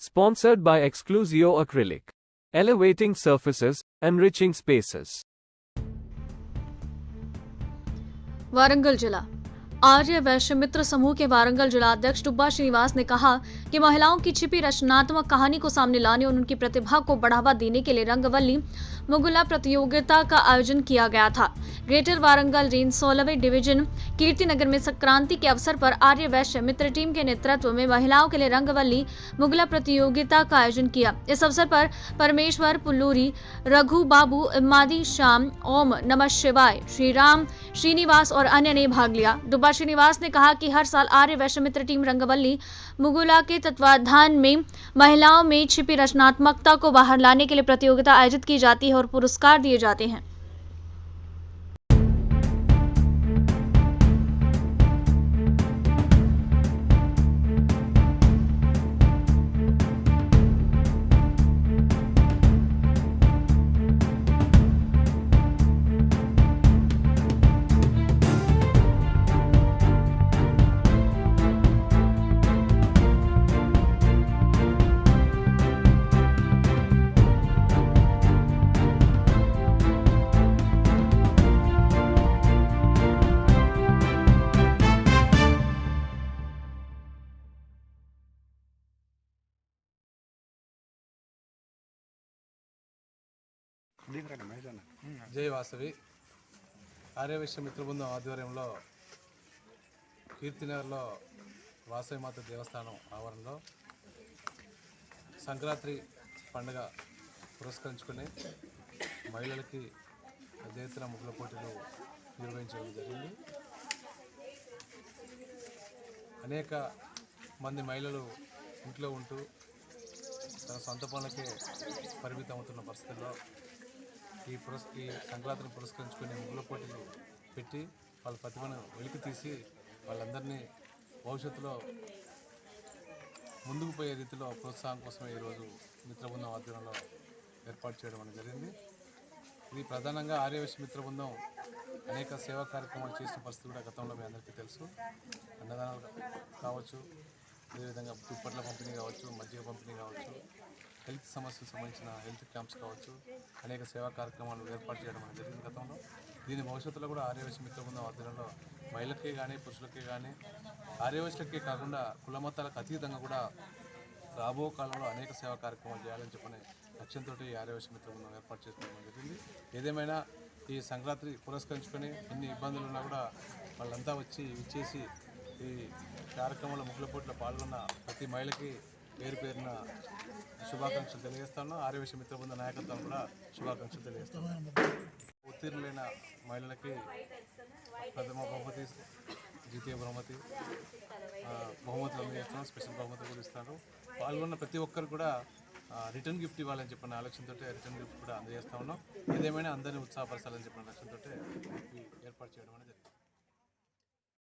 Sponsored by Exclusio Acrylic. Elevating surfaces, enriching spaces. Warangal जिला आर्य वैश्य मित्र समूह के वारंगल जिला अध्यक्ष डुब्बा श्रीनिवास ने कहा कि महिलाओं की छिपी रचनात्मक कहानी को सामने लाने और उनकी प्रतिभा को बढ़ावा देने के लिए रंगवल्ली मुगुला प्रतियोगिता का आयोजन किया गया था। ग्रेटर वारंगल रेंज 16वें डिवीजन कीर्तिनगर में संक्रांति के अवसर पर आर्य वैश्य मित्र टीम के नेतृत्व में महिलाओं के लिए रंगवल्ली मुगला प्रतियोगिता का आयोजन किया। इस अवसर पर परमेश्वर पुल्लूरी, रघु बाबू, इमादी श्याम, ओम नमः शिवाय, श्री राम, श्रीनिवास और अन्य ने भाग लिया। डुब्बा श्रीनिवास ने कहा कि हर साल आर्य वैश्य मित्र टीम रंगवल्ली मुगुला के तत्वाधान में महिलाओं में छिपी रचनात्मकता को बाहर लाने के लिए प्रतियोगिता आयोजित की जाती है और पुरस्कार दिए जाते हैं। జై వాసవి ఆర్యవైశ్య మిత్ర బృందం ఆధ్వర్యంలో కీర్తినగర్లో వాసవి మాత దేవస్థానం ఆవరణలో సంక్రాంతి పండుగ పురస్కరించుకుని మహిళలకి పెద్ద ఎత్తున ముగ్గుల పోటీలు నిర్వహించడం జరిగింది. అనేక మంది మహిళలు ఇంట్లో ఉంటూ తన సొంత పనులకే పరిమితం అవుతున్న పరిస్థితుల్లో ఈ సంక్రాంతిని పురస్కరించుకునే ముగ్గుల పోటీలు పెట్టి వాళ్ళ ప్రతిభను వెలికి తీసి వాళ్ళందరినీ భవిష్యత్తులో ముందుకు పోయే రీతిలో ప్రోత్సాహం కోసం ఈరోజు మిత్రబృందం ఆధ్వర్యంలో ఏర్పాటు చేయడం అనేది జరిగింది. ఇది ప్రధానంగా ఆర్యవైశ్య మిత్రబృందం అనేక సేవా కార్యక్రమాలు చేసిన పరిస్థితి కూడా గతంలో మీ అందరికీ తెలుసు. అన్నదానాలు కావచ్చు, అదేవిధంగా దుప్పట్ల పంపిణీ కావచ్చు, మజ్జిగ పంపిణీ కావచ్చు, హెల్త్ సమస్యలకు సంబంధించిన హెల్త్ క్యాంప్స్ కావచ్చు, అనేక సేవా కార్యక్రమాలు ఏర్పాటు చేయడం అనేది జరిగింది గతంలో. దీని భవిష్యత్తులో కూడా ఆర్యవైశ్య మిత్రబృందం ఆధ్వర్యంలో మహిళలకే కానీ పురుషులకే కానీ ఆర్యవైశ్యులకే కాకుండా కుల మతాలకు అతీతంగా కూడా రాబో కాలంలో అనేక సేవా కార్యక్రమాలు చేయాలని చెప్పని లక్ష్యంతో ఈ ఆర్యవైశ్య మిత్రబృందం ఏర్పాటు చేసుకోవడం జరిగింది. ఏదేమైనా ఈ సంక్రాంతి పురస్కరించుకొని ఎన్ని ఇబ్బందులు ఉన్నా కూడా వాళ్ళంతా ఇచ్చేసి ఈ కార్యక్రమంలో ముగ్గుల పోటీలో పాల్గొన్న ప్రతి మహిళకి పేరు పేరున శుభాకాంక్షలు తెలియజేస్తాను. ఆర్యవైశ్య మిత్రబృంద నాయకత్వం కూడా శుభాకాంక్షలు తెలియజేస్తాను. ఉత్తీర్ణులైన మహిళలకి ప్రథమ బహుమతి, ద్వితీయ బహుమతి, బహుమతులు అందజేస్తున్నాం. స్పెషల్ బహుమతులు కూడా ఇస్తాను. పాల్గొన్న ప్రతి ఒక్కరు కూడా రిటర్న్ గిఫ్ట్ ఇవ్వాలని చెప్పిన ఆలోచనతో రిటర్న్ గిఫ్ట్ కూడా అందజేస్తా ఉన్నాం. ఏదేమైనా అందరినీ ఉత్సాహపరచాలని చెప్పిన లక్ష్యంతో ఏర్పాటు చేయడం అనేది జరిగింది.